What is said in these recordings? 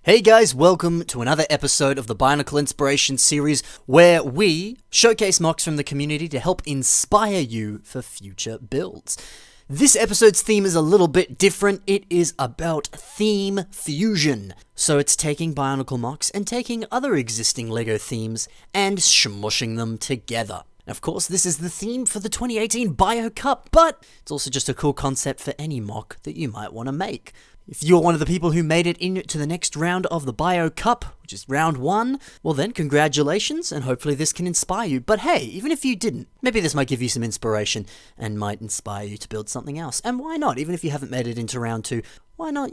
Hey guys, welcome to another episode of the Bionicle Inspiration series where we showcase mocks from the community to help inspire you for future builds. This episode's theme is a little bit different. It is about theme fusion. So it's taking Bionicle mocks and taking other existing LEGO themes and smushing them together. Of course, this is the theme for the 2018 Bio Cup, but it's also just a cool concept for any mock that you might want to make. If you're one of the people who made it into the next round of the Bio Cup, which is round 1, well then, congratulations, and hopefully this can inspire you. But hey, even if you didn't, maybe this might give you some inspiration and might inspire you to build something else. And why not? Even if you haven't made it into round 2, why not,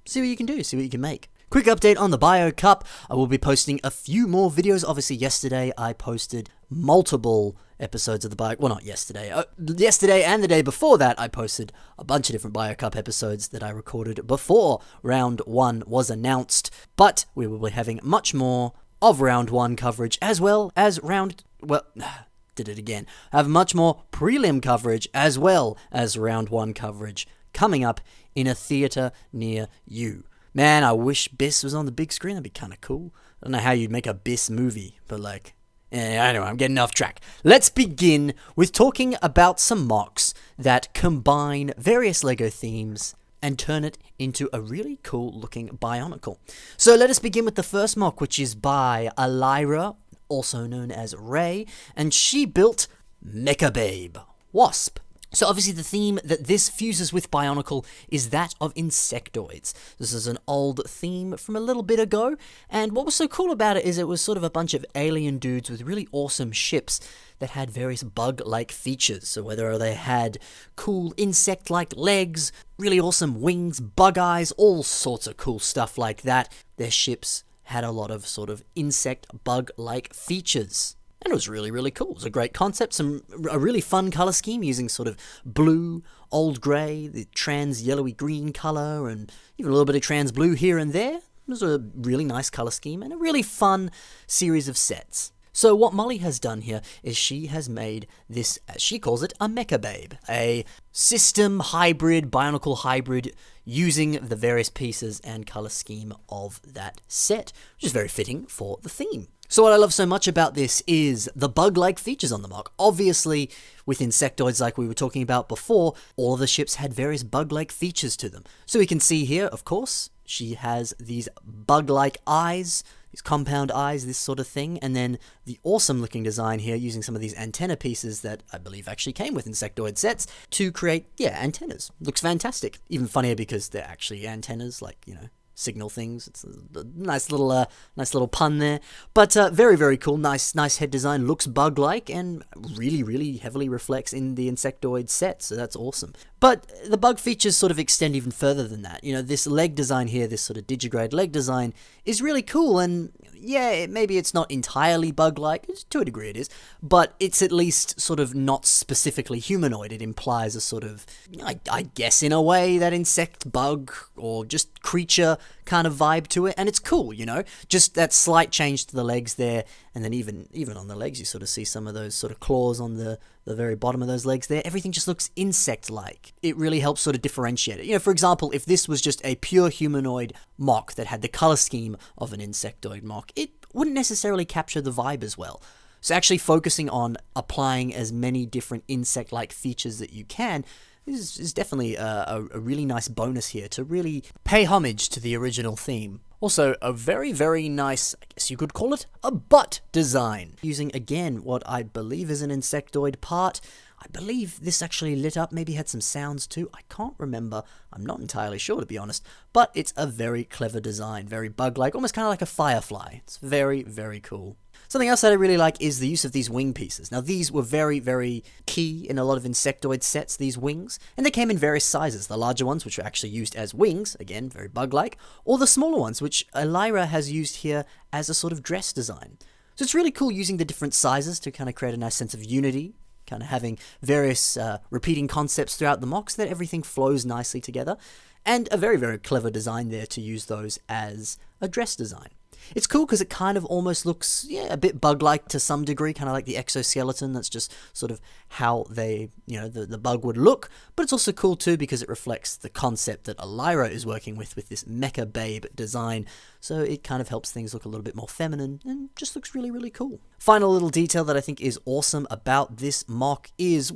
see what you can do, see what you can make. Quick update on the Bio Cup. I will be posting a few more videos. Obviously, yesterday I posted multiple episodes of the Bio... Well, not yesterday. Yesterday and the day before that, I posted a bunch of different Bio Cup episodes that I recorded before round 1 was announced. But we will be having much more of round 1 coverage as well as round... Well... Did it again. I have much more prelim coverage as well as round 1 coverage coming up in a theatre near you. Man, I wish Biss was on the big screen. That'd be kind of cool. I don't know how you'd make a Biss movie, but anyway, I'm getting off track. Let's begin with talking about some mocks that combine various LEGO themes and turn it into a really cool looking Bionicle. So let us begin with the first mock, which is by Elira, also known as Ray, and she built Mecha Babe, Wasp. So obviously the theme that this fuses with Bionicle is that of Insectoids. This is an old theme from a little bit ago, and what was so cool about it is it was sort of a bunch of alien dudes with really awesome ships that had various bug-like features. So whether they had cool insect-like legs, really awesome wings, bug eyes, all sorts of cool stuff like that, their ships had a lot of sort of insect bug-like features. And it was really, really cool. It was a great concept, a really fun color scheme using sort of blue, old grey, the trans yellowy green color, and even a little bit of trans blue here and there. It was a really nice color scheme and a really fun series of sets. So what Molly has done here is she has made this, as she calls it, a Mecha Babe, a system hybrid, Bionicle hybrid, using the various pieces and color scheme of that set, which is very fitting for the theme. So what I love so much about this is the bug-like features on the mock. Obviously, with Insectoids like we were talking about before, all of the ships had various bug-like features to them. So we can see here, of course, she has these bug-like eyes, these compound eyes, this sort of thing, and then the awesome-looking design here using some of these antenna pieces that I believe actually came with Insectoid sets to create, antennas. Looks fantastic. Even funnier because they're actually antennas, signal things. It's a nice little pun there. But very, very cool. Nice head design. Looks bug-like and really, really heavily reflects in the Insectoid set. So that's awesome. But the bug features sort of extend even further than that. This leg design here, this sort of digigrade leg design, is really cool. And yeah, maybe it's not entirely bug-like. To a degree it is. But it's at least sort of not specifically humanoid. It implies a sort of, I guess in a way, that insect bug or just creature kind of vibe to it, and it's cool, just that slight change to the legs there, and then even on the legs you sort of see some of those sort of claws on the very bottom of those legs there. Everything just looks insect-like. It really helps sort of differentiate it. For example, if this was just a pure humanoid mock that had the color scheme of an Insectoid mock, it wouldn't necessarily capture the vibe as well. So actually focusing on applying as many different insect-like features that you can is definitely a really nice bonus here to really pay homage to the original theme. Also, a very, very nice, I guess you could call it, a butt design. Using, again, what I believe is an Insectoid part. I believe this actually lit up, maybe had some sounds too. I can't remember. I'm not entirely sure, to be honest. But it's a very clever design, very bug-like, almost kind of like a firefly. It's very, very cool. Something else that I really like is the use of these wing pieces. Now, these were very, very key in a lot of Insectoid sets, these wings, and they came in various sizes. The larger ones, which were actually used as wings, again, very bug-like, or the smaller ones, which Elira has used here as a sort of dress design. So it's really cool using the different sizes to kind of create a nice sense of unity, kind of having various repeating concepts throughout the mocks that everything flows nicely together, and a very, very clever design there to use those as a dress design. It's cool because it kind of almost looks, a bit bug-like to some degree, kind of like the exoskeleton. That's just sort of how they, the bug would look. But it's also cool too because it reflects the concept that Elira is working with this mecha babe design. So it kind of helps things look a little bit more feminine and just looks really, really cool. Final little detail that I think is awesome about this MOC is,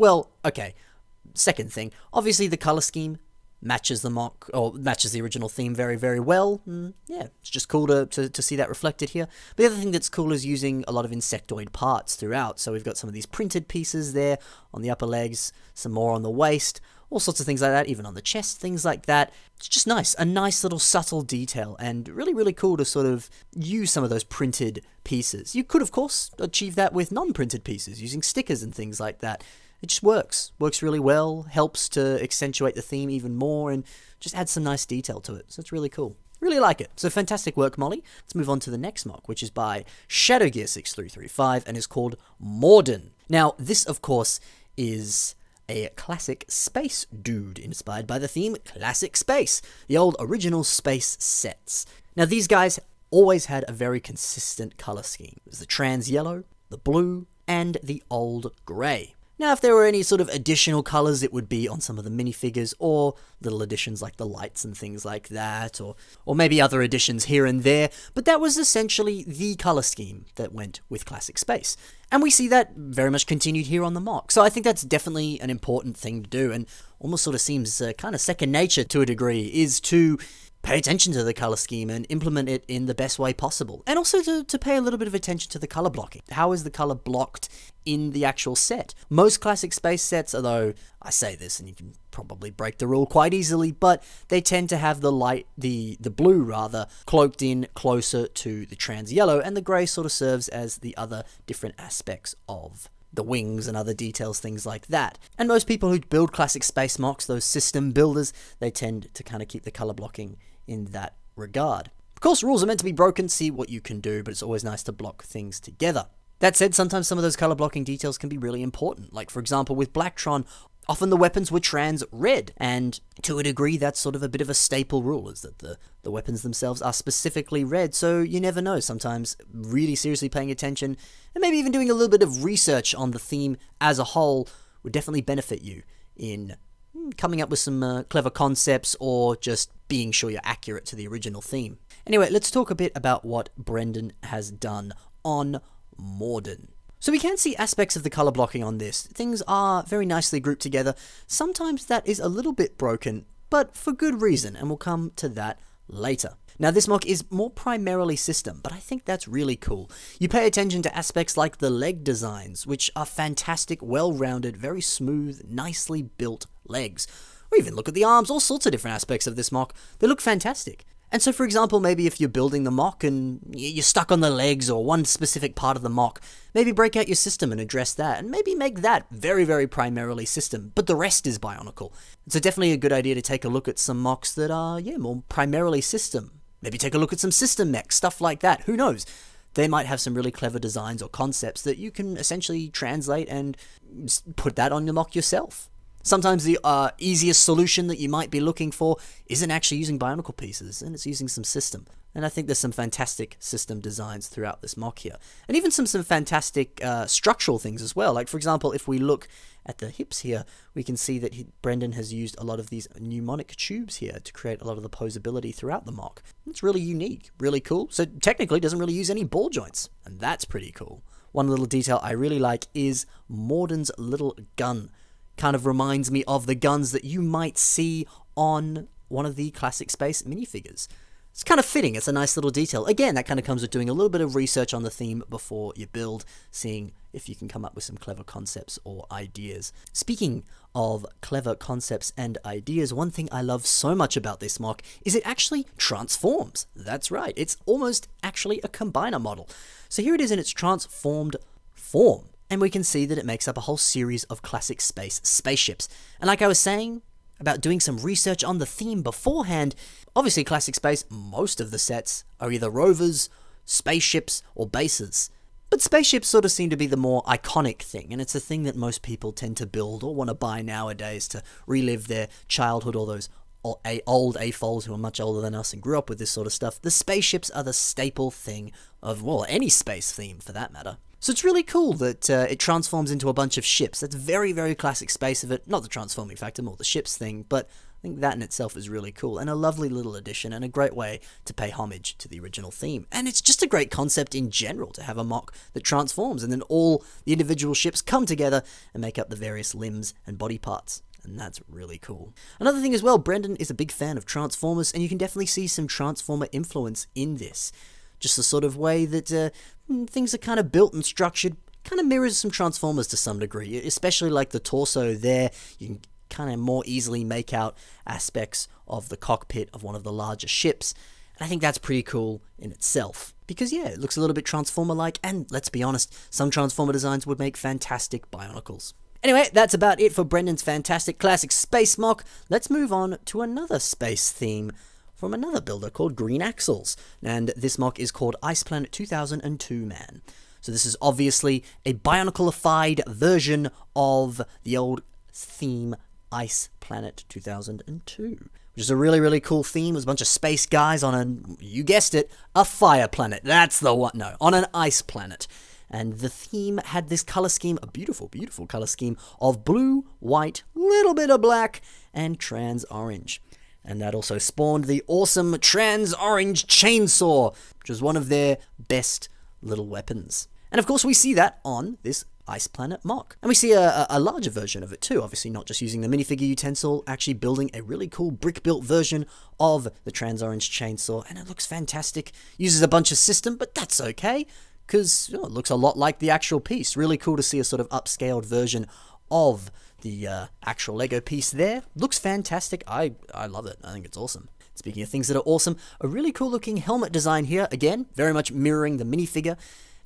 second thing, obviously the color scheme matches the MOC, or matches the original theme very, very well. It's just cool to see that reflected here. But the other thing that's cool is using a lot of insectoid parts throughout. So we've got some of these printed pieces there on the upper legs, some more on the waist, all sorts of things like that, even on the chest, things like that. It's just nice, a nice little subtle detail, and really, really cool to sort of use some of those printed pieces. You could, of course, achieve that with non-printed pieces, using stickers and things like that. It just works really well, helps to accentuate the theme even more, and just adds some nice detail to it. So it's really cool. Really like it. So fantastic work, Molly. Let's move on to the next MOC, which is by ShadowGear6335 and is called Morden. Now, this, of course, is a classic space dude inspired by the theme Classic Space, the old original space sets. Now, these guys always had a very consistent color scheme. It was the trans yellow, the blue, and the old gray. Now, if there were any sort of additional colors, it would be on some of the minifigures, or little additions like the lights and things like that, or maybe other additions here and there, but that was essentially the color scheme that went with Classic Space. And we see that very much continued here on the MOC. So I think that's definitely an important thing to do, and almost sort of seems kind of second nature to a degree, is to pay attention to the color scheme and implement it in the best way possible. And also to pay a little bit of attention to the color blocking. How is the color blocked in the actual set? Most Classic Space sets, although I say this and you can probably break the rule quite easily, but they tend to have the blue rather, cloaked in closer to the trans yellow, and the gray sort of serves as the other different aspects of the wings and other details, things like that. And most people who build Classic Space MOCs, those system builders, they tend to kind of keep the color blocking in that regard. Of course, rules are meant to be broken, see what you can do, but it's always nice to block things together. That said, sometimes some of those color blocking details can be really important. Like, for example, with Blacktron, often the weapons were trans red, and to a degree that's sort of a bit of a staple rule, is that the weapons themselves are specifically red, so you never know. Sometimes really seriously paying attention, and maybe even doing a little bit of research on the theme as a whole would definitely benefit you in coming up with some clever concepts, or just being sure you're accurate to the original theme. Anyway, let's talk a bit about what Brendan has done on Morden. So we can see aspects of the color blocking on this. Things are very nicely grouped together. Sometimes that is a little bit broken, but for good reason, and we'll come to that later. Now, this MOC is more primarily system, but I think that's really cool. You pay attention to aspects like the leg designs, which are fantastic, well-rounded, very smooth, nicely built legs. Or even look at the arms, all sorts of different aspects of this MOC. They look fantastic. And so, for example, maybe if you're building the MOC and you're stuck on the legs or one specific part of the MOC, maybe break out your system and address that, and maybe make that very, very primarily system, but the rest is Bionicle. So definitely a good idea to take a look at some MOCs that are, more primarily system. Maybe take a look at some system mechs, stuff like that. Who knows? They might have some really clever designs or concepts that you can essentially translate and put that on your MOC yourself. Sometimes the easiest solution that you might be looking for isn't actually using Bionicle pieces, and it's using some system. And I think there's some fantastic system designs throughout this MOC here. And even some fantastic structural things as well. Like, for example, if we look at the hips here, we can see that Brendan has used a lot of these mnemonic tubes here to create a lot of the posability throughout the MOC. It's really unique, really cool. So technically doesn't really use any ball joints, and that's pretty cool. One little detail I really like is Morden's little gun. Kind of reminds me of the guns that you might see on one of the Classic Space minifigures. It's kind of fitting, it's a nice little detail. Again, that kind of comes with doing a little bit of research on the theme before you build, seeing if you can come up with some clever concepts or ideas. Speaking of clever concepts and ideas, one thing I love so much about this MOC is it actually transforms. That's right, it's almost actually a combiner model. So here it is in its transformed form. And we can see that it makes up a whole series of Classic Space spaceships. And like I was saying about doing some research on the theme beforehand, obviously Classic Space, most of the sets are either rovers, spaceships, or bases. But spaceships sort of seem to be the more iconic thing, and it's a thing that most people tend to build or want to buy nowadays to relive their childhood or those old AFOLs who are much older than us and grew up with this sort of stuff, the spaceships are the staple thing of, well, any space theme for that matter. So it's really cool that it transforms into a bunch of ships. That's very, very classic space of it. Not the transforming factor, more the ships thing, but I think that in itself is really cool and a lovely little addition and a great way to pay homage to the original theme. And it's just a great concept in general to have a MOC that transforms and then all the individual ships come together and make up the various limbs and body parts. And that's really cool. Another thing as well, Brendan is a big fan of Transformers, and you can definitely see some Transformer influence in this. Just the sort of way that things are kind of built and structured kind of mirrors some Transformers to some degree, especially like the torso there. You can kind of more easily make out aspects of the cockpit of one of the larger ships. And I think that's pretty cool in itself. Because yeah, it looks a little bit Transformer-like, and let's be honest, some Transformer designs would make fantastic Bionicles. Anyway, that's about it for Brendan's fantastic classic space MOC. Let's move on to another space theme from another builder called Green Axles. And this MOC is called Ice Planet 2002 Man. So this is obviously a Bionicle-ified version of the old theme Ice Planet 2002. Which is a really, really cool theme. There's a bunch of space guys on you guessed it, a fire planet. That's the one. No, on an ice planet. And the theme had this color scheme, a beautiful, beautiful color scheme of blue, white, little bit of black, and trans orange. And that also spawned the awesome trans orange chainsaw, which was one of their best little weapons. And of course we see that on this Ice Planet MOC. And we see a larger version of it too, obviously not just using the minifigure utensil, actually building a really cool brick-built version of the trans orange chainsaw, and it looks fantastic. Uses a bunch of system, but that's okay, because it looks a lot like the actual piece. Really cool to see a sort of upscaled version of the actual Lego piece there. Looks fantastic. I love it. I think it's awesome. Speaking of things that are awesome, a really cool looking helmet design here. Again, very much mirroring the minifigure.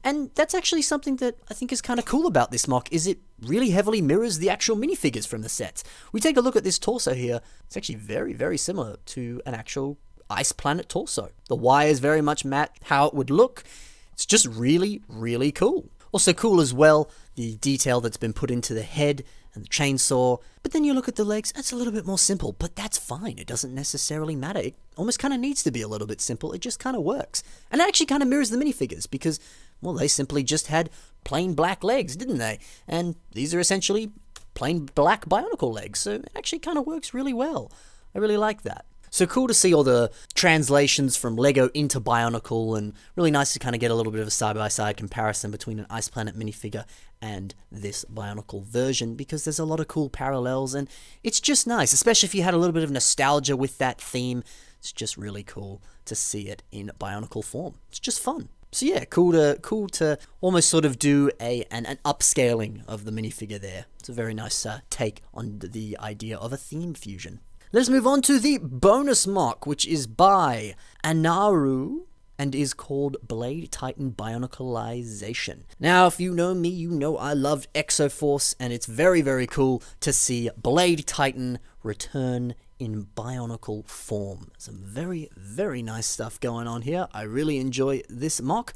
And that's actually something that I think is kind of cool about this MOC, is it really heavily mirrors the actual minifigures from the sets. We take a look at this torso here. It's actually very, very similar to an actual Ice Planet torso. The wires very much match how it would look. It's just really, really cool. Also cool as well, the detail that's been put into the head and the chainsaw. But then you look at the legs, it's a little bit more simple, but that's fine. It doesn't necessarily matter. It almost kind of needs to be a little bit simple. It just kind of works. And it actually kind of mirrors the minifigures because, well, they simply just had plain black legs, didn't they? And these are essentially plain black Bionicle legs, so it actually kind of works really well. I really like that. So cool to see all the translations from Lego into Bionicle, and really nice to kind of get a little bit of a side-by-side comparison between an Ice Planet minifigure and this Bionicle version, because there's a lot of cool parallels, and it's just nice, especially if you had a little bit of nostalgia with that theme. It's just really cool to see it in Bionicle form. It's just fun. So yeah, cool to almost sort of do an upscaling of the minifigure there. It's a very nice take on the idea of a theme fusion. Let's move on to the bonus MOC, which is by Anaru and is called Blade Titan Bionicleization. Now, if you know me, you know I loved Exo-Force, and it's very, very cool to see Blade Titan return in Bionicle form. Some very, very nice stuff going on here. I really enjoy this MOC.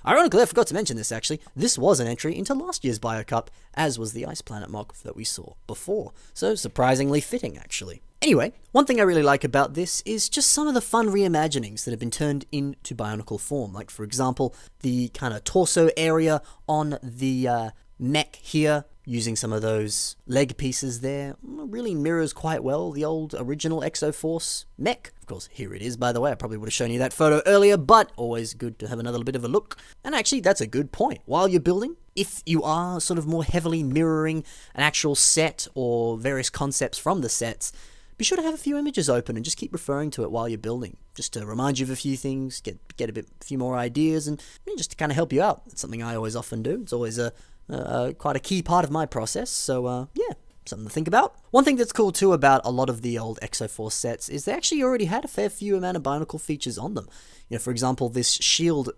Ironically, I forgot to mention this actually. This was an entry into last year's BioCup, as was the Ice Planet MOC that we saw before. So surprisingly fitting actually. Anyway, one thing I really like about this is just some of the fun reimaginings that have been turned into Bionicle form. Like, for example, the kind of torso area on the mech here, using some of those leg pieces there, really mirrors quite well the old original Exo-Force mech. Of course, here it is, by the way. I probably would have shown you that photo earlier, but always good to have another bit of a look. And actually, that's a good point. While you're building, if you are sort of more heavily mirroring an actual set or various concepts from the sets, be sure to have a few images open and just keep referring to it while you're building, just to remind you of a few things, get a few more ideas, and just to kind of help you out. It's something I always often do. It's always quite a key part of my process, so yeah, something to think about. One thing that's cool too about a lot of the old Exo-Force sets is they actually already had a fair few amount of Bionicle features on them. You know, for example, this shield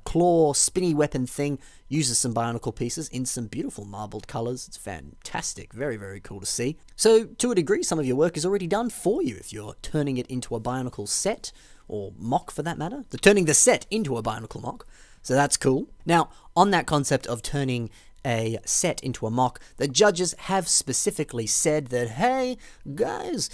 claw spinny weapon thing uses some Bionicle pieces in some beautiful marbled colors. It's fantastic. Very, very cool to see. So to a degree, some of your work is already done for you if you're turning it into a Bionicle set, or MOC for that matter. They're turning the set into a Bionicle MOC. So that's cool. Now, on that concept of turning a set into a MOC, the judges have specifically said that, hey, guys,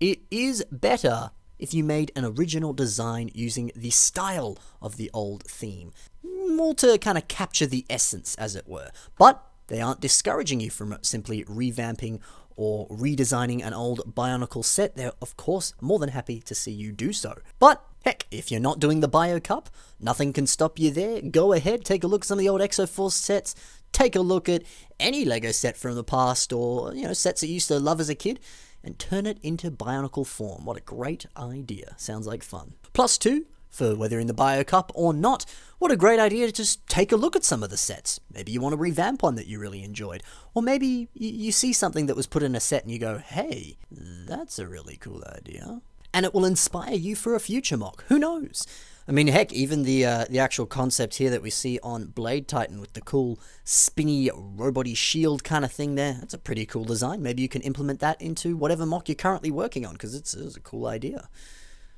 it is better if you made an original design using the style of the old theme. More to kind of capture the essence, as it were. But they aren't discouraging you from simply revamping or redesigning an old Bionicle set. They're, of course, more than happy to see you do so. But heck, if you're not doing the Bio Cup, nothing can stop you there. Go ahead, take a look at some of the old Exo-Force sets. Take a look at any LEGO set from the past, or, sets that you used to love as a kid, and turn it into Bionicle form. What a great idea. Sounds like fun. Plus 2, for whether in the Bio Cup or not, what a great idea to just take a look at some of the sets. Maybe you want to revamp one that you really enjoyed. Or maybe you see something that was put in a set and you go, hey, that's a really cool idea. And it will inspire you for a future MOC. Who knows? I mean, heck, even the actual concept here that we see on Blade Titan with the cool spinny robot-y shield kind of thing there, that's a pretty cool design. Maybe you can implement that into whatever MOC you're currently working on, because it's a cool idea.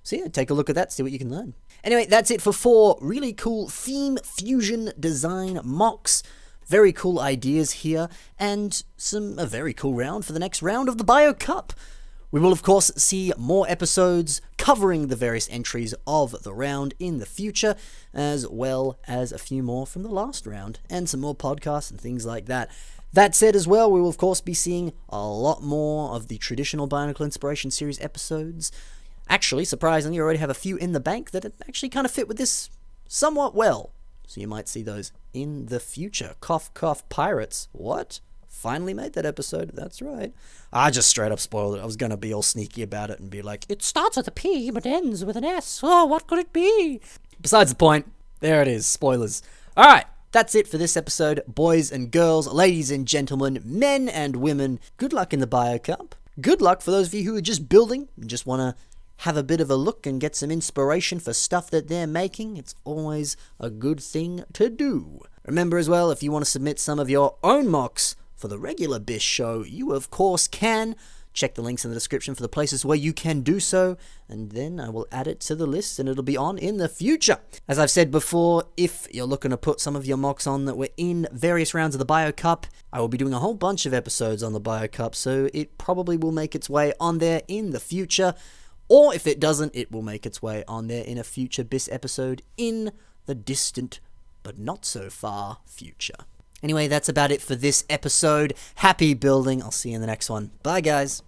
So yeah, take a look at that, see what you can learn. Anyway, that's it for 4 really cool theme fusion design MOCs. Very cool ideas here, and a very cool round for the next round of the Bio Cup. We will, of course, see more episodes covering the various entries of the round in the future, as well as a few more from the last round, and some more podcasts and things like that. That said as well, we will, of course, be seeing a lot more of the traditional Bionicle Inspiration Series episodes. Actually, surprisingly, I already have a few in the bank that actually kind of fit with this somewhat well. So you might see those in the future. Cough, cough, pirates. What? Finally made that episode. That's right. I just straight up spoiled it. I was going to be all sneaky about it and be like, it starts with a P but ends with an S. Oh, what could it be? Besides the point, there it is. Spoilers. All right. That's it for this episode. Boys and girls, ladies and gentlemen, men and women, good luck in the Bio Cup. Good luck for those of you who are just building and just want to have a bit of a look and get some inspiration for stuff that they're making. It's always a good thing to do. Remember as well, if you want to submit some of your own MOCs for the regular BIS show, you of course can. Check the links in the description for the places where you can do so, and then I will add it to the list and it'll be on in the future. As I've said before, if you're looking to put some of your MOCs on that were in various rounds of the Bio Cup, I will be doing a whole bunch of episodes on the Bio Cup, so it probably will make its way on there in the future. Or if it doesn't, it will make its way on there in a future BIS episode in the distant but not so far future. Anyway, that's about it for this episode. Happy building. I'll see you in the next one. Bye, guys.